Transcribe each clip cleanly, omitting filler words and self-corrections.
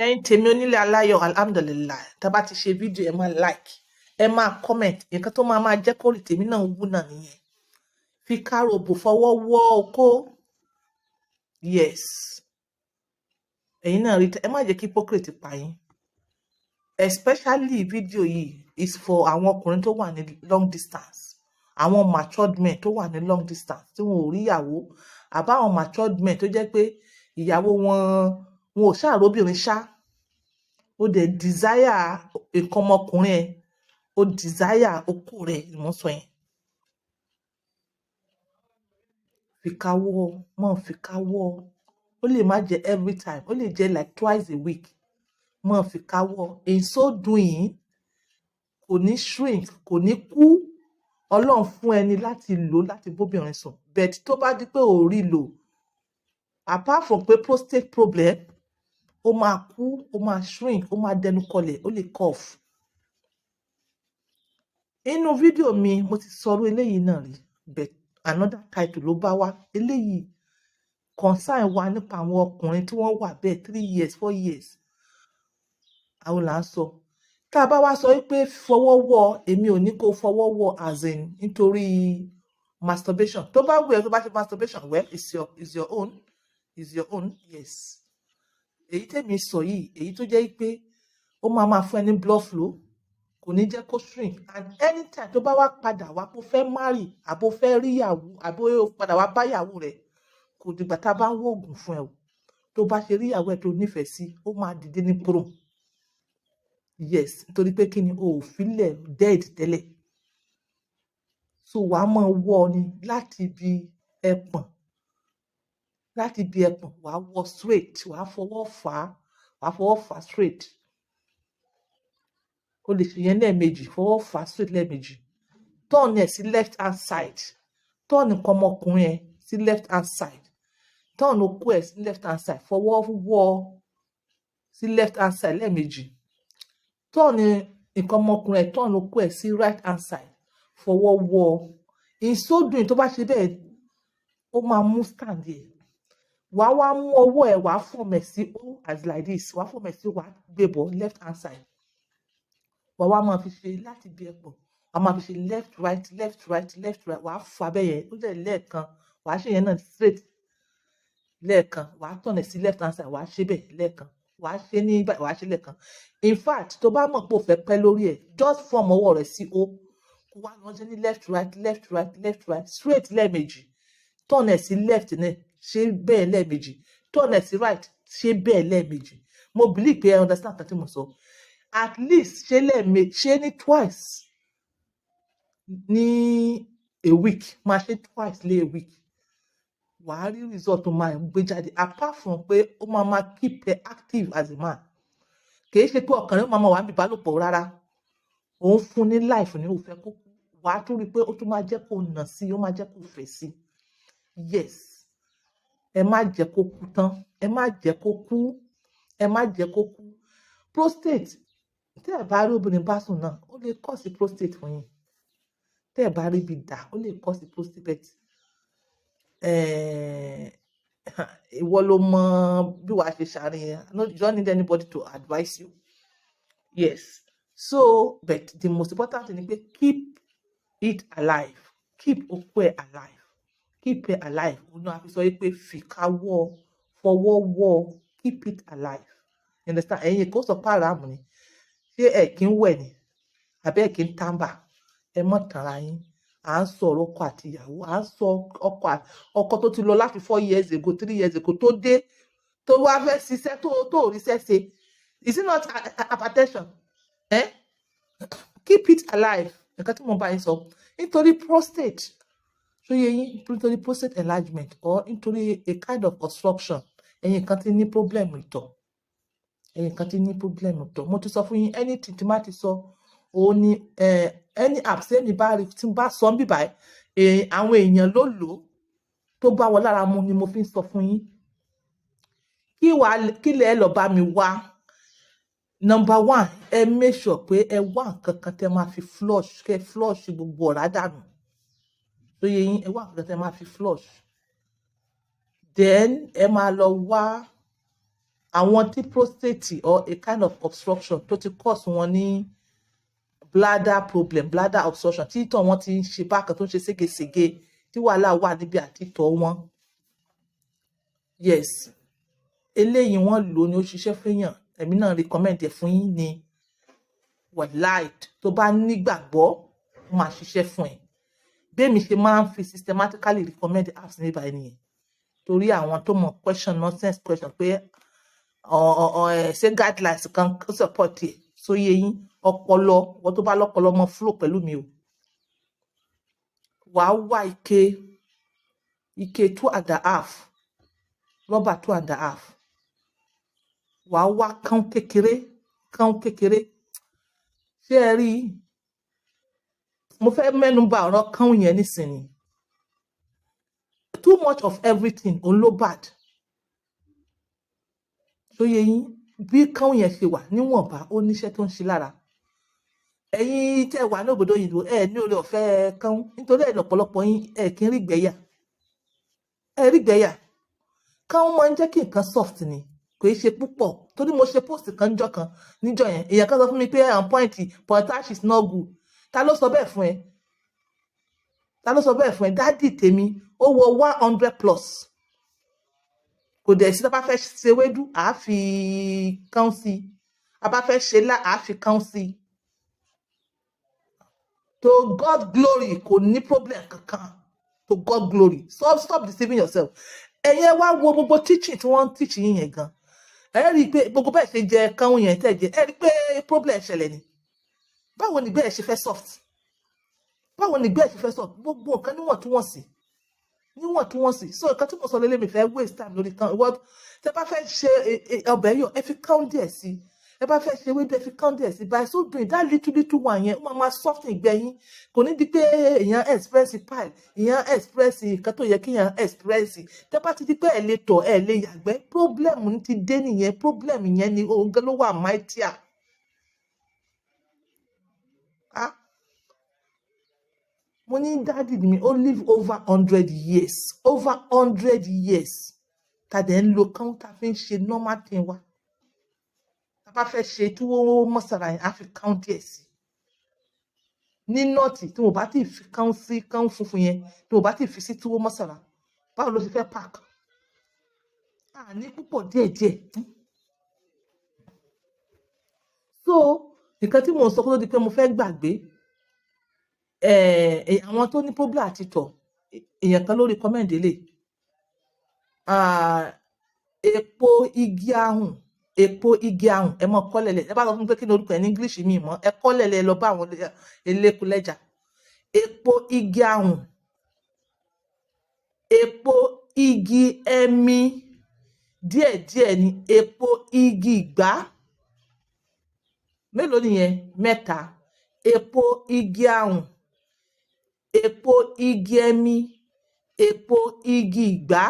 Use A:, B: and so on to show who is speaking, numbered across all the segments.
A: ẹ̀yin tèmi onílé aláyọ̀ alhamdulillah tá bá ti ṣe fídíò ẹ máa like ẹ máa comment nǹkan tó máa jẹ́ kó rí tèmi náà wú náà nìyẹn fi káròbò fọwọ́ wọ́ okó yes ẹ̀yin náà rí ẹ má jẹ́ kí hypocrite pa yín especially fídíò yìí is for àwọn ọkùnrin tó wà ní long distance àwọn matured men tó wà ní long distance tí wọn ò rí ìyàwó àbáwọn matured men tó jẹ́ pé ìyàwó wọn ò ṣàróbìnrin ṣá ó dẹ̀ desire nǹkan ọmọkùnrin ẹ̀ ó desire okó rẹ̀ ìmọ̀ sọ yẹn fìkáwọ́ mọ́ fìkáwọ́ ó lè má jẹ́ every time ó lè jẹ́ like twice a week mọ́ fìkáwọ́ in so doing kò ní shrink kò ní kú ọlọ́run fún ẹni láti lò láti bóbìnrin sùn but tó bá di pé ò rí lò apart from pé prostate problem ó máa kú ó máa shrink ó máa dẹnu kọlẹ̀ ó lè cough inú fídíò mi mo ti sọ̀rọ̀ eléyìí náà rí but another title ló bá wá eléyìí concern wa nípa àwọn ọkùnrin tí wọ́n wà bẹ́ẹ̀ 3 years 4 years àwọn là ń sọ tá a bá wá sọ pé fọwọ́ wọ́ èmi ò ní kó fọwọ́ wọ́ as in nítorí masturbation tó bá wù ẹ́ tó bá ṣe masturbation well is your own yes èyí tèmi sọ yìí èyí tó jẹ́ pé ó máa fún ẹ ní blood flow kò ní jẹ́ kó shrink and anytime tó bá wá padà wá kó fẹ́ marry àbó fẹ́ rí ìyàwó àbó padà wá bá ìyàwó rẹ̀ kò dìgbà tá a bá ń wó oògùn fún ẹ o tó bá ṣe rí ìyàwó ẹ tó nífẹ̀ẹ́ sí ó máa dìde ní prom yes nítorí pé kí ni o ò filẹ̀ dead tẹ́lẹ̀ so wàá máa wọ́ ni láti ibi ẹpọ̀n wàá wọ́ straight wàá fọwọ́ fà á straight o lè ṣe yẹn lẹ́ẹ̀mejì fọwọ́ fà á straight lẹ́ẹ̀mejì turn ẹ̀ sí left hand side turn nǹkan ọmọkùnrin ẹ̀ sí left hand side turn okó ẹ̀ sí left hand side fọwọ́ wọ́ sí left hand side lẹ́ẹ̀mejì turn nǹkan ọmọkùnrin ẹ̀ turn okó ẹ̀ sí right hand side fọwọ́ wọ́ in so doing tó bá ṣe bẹ́ẹ̀ ó máa mú stand yẹn wàá wá mú ọwọ́ ẹ̀ wàá form ẹ̀ sí o as like this wàá form ẹ̀ sí wàá gbé bọ̀ left hand side wàá wá máa fi ṣe láti bí ẹ̀pọ̀ wàá máa fi ṣe left right wàá fà bẹ́ẹ̀ yẹn ó jẹ́ lẹ́ẹ̀kan wàá ṣe yẹn náà straight lẹ́ẹ̀kan wàá tọ̀nà sí left hand side wàá ṣe bẹ́ẹ̀ lẹ́ẹ̀kan wàá ṣe ní báyìí wàá ṣe lẹ́ẹ̀kan in fact tó bá mọ̀ pé o fẹ́ pẹ́ lórí ẹ̀ just form ọwọ́ rẹ̀ sí o kó wá lọ ṣe ní left right straight lẹ́ẹ̀mejì tọ̀nà sí left náà ṣe bẹ́ẹ̀ lẹ́ẹ̀mejì tọ̀nà sí right ṣe bẹ́ẹ̀ lẹ́ẹ̀mejì mo believe pé ẹ understand kan tí mo sọ at least ṣe lẹ́ẹ̀mejì ṣe ní twice ní a week máa ṣe twice lé a week wàá rí result tó máa gbé jáde apart from pé ó máa keep ẹ active as a man kì í ṣe pé ọkàn rẹ máa wà níbi ìbálòpọ̀ rárá òun fún ní life ní òfẹ́ kó wàá tún rí i pé ó tún máa jẹ́ kó nà sí ó máa jẹ́ kó fẹ̀ sí yes ẹ má jẹ́ kó kú tán ẹ má jẹ́ kó kú prostate tẹ́ ẹ bá rí obìnrin bá sùn náà ó lè cause prostate fún yín tẹ́ ẹ bá rí ibi dà ó lè cause prostate ìwọ ló mọ bí wàá ṣe ṣàríyàn you don't need anybody to advise you yes so but the most important thing ni pé keep it alive keep okó ẹ alive keep it alive òun àfi sọ pé fìkáwọ́ fọwọ́ wọ́ keep it alive you understand ẹ̀yin kò sọ pàràmù ni ṣé ẹ kì í wẹ̀ ni àbẹ́ ẹ kì í tàǹbà ẹ mọ̀ tànra yín à ń sọ̀rọ̀ ọkọ àti ìyàwó à ń sọ ọkọ tó ti lọ láti 4 years ago 3 years ago tó dé tó wá fẹ́ ṣiṣẹ́ tó ríṣẹ́ ṣe is it not hypertension keep it alive nǹkan tí mo bá yín sọ nítorí prostate tó yẹ yín nítorí prostate enlargement or nítorí a kind of obstruction ẹ̀yin kan ti ní problem ìtọ̀ mo ti sọ fún yín anything tí má ti sọ òun ni any app sẹ́ni bá rí tí n bá sọ bí báyìí àwọn èèyàn ló lò ó tó bá wọn lára mu ni mo fi ń sọ fún yín kí lẹ lọ bá mi wá number 1 ẹ make sure pé ẹ wá nǹkan kan tẹ máa fi flush gbogbo ọ̀rá dànù tó yẹ yín ẹ wá nǹkan kan tẹ máa fi flush then ẹ máa lọ wá àwọn tí prostate or a kind of obstruction tó ti cause wọn ní bladder problem, bladder obstruction, tí ìtọ̀ wọn ti ń ṣe bákan tó ń ṣe ségesège, tí wàhálà wà níbi àtìtọ̀ wọn. Yes, eléyìí wọ́n lò ní ó ṣiṣẹ́ fẹ́yàn, èmi náà recommend ẹ̀ fún yín ni wàláì tó bá nígbàgbọ́ ó máa ṣiṣẹ́ fún ẹ. Bẹ́ẹ̀mi ṣe máa ń fi systematically recommend apps níbà ẹnìyẹn torí àwọn tó mọ̀ question nonsense question pé ṣé guidelines kan support ẹ̀ sóyè yín ọpọlọ wọ́n tó bá lọ́pọlọ mọ́ flow pẹ̀lú mi o. Wàá wá ike 2.5 rọ́bà 2.5 wàá wá kán kékeré ṣé ẹ rí mo fẹ́ mẹ́nu bà ọ̀rọ̀ kán yẹn nísìnyí. Too much of everything òun ló bad. Sóyè yín bí kán yẹn ṣe wà níwọ̀nba ó níṣẹ́ tó ń ṣe lára. Ẹ̀yin tẹ́ wà ní òbòdó òyìnbó ní oore ọ̀fẹ́ kán nítorí ẹ̀ lọ́pọ̀lọpọ̀ yín kì í rí gbẹ́yà. Rí gbẹ́yà kán máa ń jẹ́ kí nǹkan soft ni kò í ṣe púpọ̀ torí mo ṣe post kan níjọ́ yẹn èèyàn kan sọ fún mi pé pointage is not good. Ta ló sọ bẹ́ẹ̀ fún ẹ? Dádì tèmi ó wọ 100+. Kò dẹ̀ sí tá bá fẹ́ ṣe wédú àá fi kán sí, a bá fẹ́ ṣe lá àá fi kán sí. To God glory kò ní problem kankan. To God glory. Stop deceiving yourself. Ẹ̀yin wá wo gbogbo teaching tí wọ́n ń teach yín yẹn gan. Ẹ rí i pé gbogbo bẹ́ẹ̀ ṣe jẹ kán yẹn tẹ̀ jẹ ẹ rí i pé problem ṣẹlẹ̀ ni. Báwo ni bẹ́ẹ̀ ṣe fẹ́ soft? Gbogbo nǹkan níwọ̀ntúnwọ̀nsì. So nǹkan tí mo sọ lélẹ̀ mi fẹ́ waste time lórí kan. Tẹ́ bá fẹ́ ṣe ọbẹ̀ yọ ẹ fi kán díẹ̀ sí. Ẹ bá fẹ́ ṣe ewédú ẹ fi kán díẹ̀ sí. By so doing that little one yẹn ó máa soften ìgbẹ́yín. Kò ní di pé èèyàn express pile, èèyàn express nǹkan tó yẹ kí èèyàn express. Tẹ́ bá ti di pé ẹ lè tọ̀ ẹ lè yàgbẹ́ problem ti dé nìyẹn. Problem yẹn ni òun gan ló wà mightier. Mo ní dádì mi ó live over 100 years. Ta dẹ̀ ń lo kán tá fi ń ṣe normal thing wa. Ta bá fẹ́ ṣe tí wọ́n mọ́sàrà yẹn á fi kán díẹ̀ sí. Ní nọ́ọ̀tì tí mo bá ti fi kán sí kán funfun yẹn tí mo bá ti fi sí tí wọ́n mọ́sàrà báwo ló ṣe fẹ́ pack? Ní púpọ̀ díẹ̀díẹ̀. So nǹkan tí mo sọ kó tó di pé mo fẹ́ gbàgbé àwọn tó ní problem àti tọ̀ èèyàn kan ló recommend lè epo igi ahùn ẹ mọ kọ́lẹ̀lẹ̀ ẹ bá sọ fún mi pé kí ni orúkọ ẹ̀ ní English mi mọ́ ẹ kọ́lẹ̀lẹ̀ lọ bá àwọn elékulẹ́jà. Epo igi ahùn, epo igi ẹmi díẹ̀díẹ̀ ni, epo igi ìgbá mélòó nìyẹn 3, epo igi ahùn, epo igi ẹmi, epo igi ìgbá.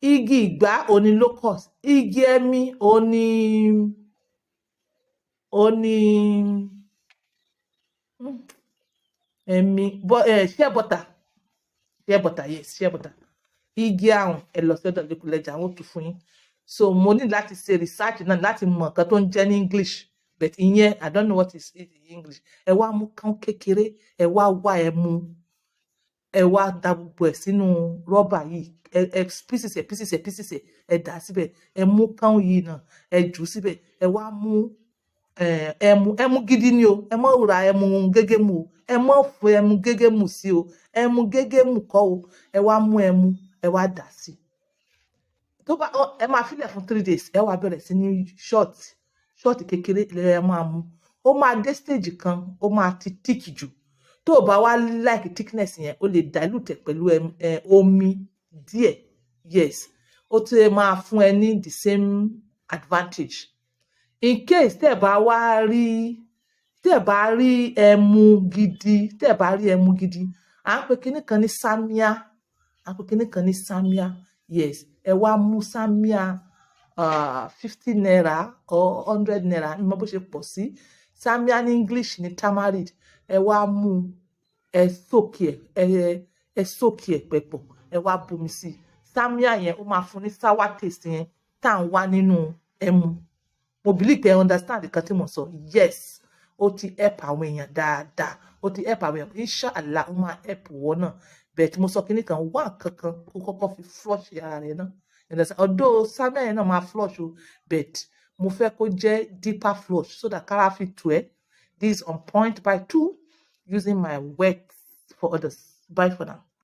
A: Igi ìgbá òní locust, igi ẹmi òní shea butter, yes, shea butter. Igi ahùn ẹ lọ sí ọ̀dọ̀ elékulẹ́jà àwọn tó fún yín. So mo ní láti ṣe research náà láti mọ nǹkan tó ń jẹ́ ní English but ìyẹn I don't know what is it in English. Ẹ wá mú kán kékeré ẹ wá ẹmu ẹ wá da gbogbo ẹ̀ sínú rọ́bà yìí pieces ẹ dà síbẹ̀ ẹ mú kán yìí náà ẹ jù síbẹ̀ ẹ wá mú ẹmu gidi ni o ẹ má ra ẹmu gégémù o ẹ má fọ ẹmu gégémù sí o ẹmu gégémù kọ́ o ẹ wá mú ẹmu ẹ wá dà sí. Tó bá ẹ máa filẹ̀ fún 3 days ẹ wá bẹ̀rẹ̀ sí ní short kékeré ẹ máa mú. Ó máa dé stage kan ó máa ti thick jù. Tó o bá wá like thickness yẹn o lè dilute pẹ̀lú omi díẹ̀. Yes, ó ti máa fún ẹ ní the same advantage. In case tẹ́ ẹ bá rí ẹmu gidi à ń pè kíní kan ní samia. Yes, ẹ wá mú samia 50 naira or 100 naira ní mo bó ṣe pọ̀ sí. Samia ní English ní tamarind. Ẹ wá mú ẹ sókè ẹ pẹ̀pọ̀ ẹ wá bomi sí. Samia yẹn ó máa fún ní sour taste yẹn tá à ń wá nínú ẹ mu. Mo believe pé ẹ understand nǹkan tí mo sọ. Yes, ó ti help àwọn èèyàn dáadáa. Ó ti help àwọn èèyàn. Inshallah, ó máa help ìwọ náà. But mo sọ kíní kan, wá nǹkan kan kó kọ́kọ́ fi flush ara rẹ náà. Although Samuel yẹn náà máa flush o, but mo fẹ́ kó jẹ́ deeper flush so that kára fi tù ẹ́. This is on point by 2 using my words for others. Bye for now.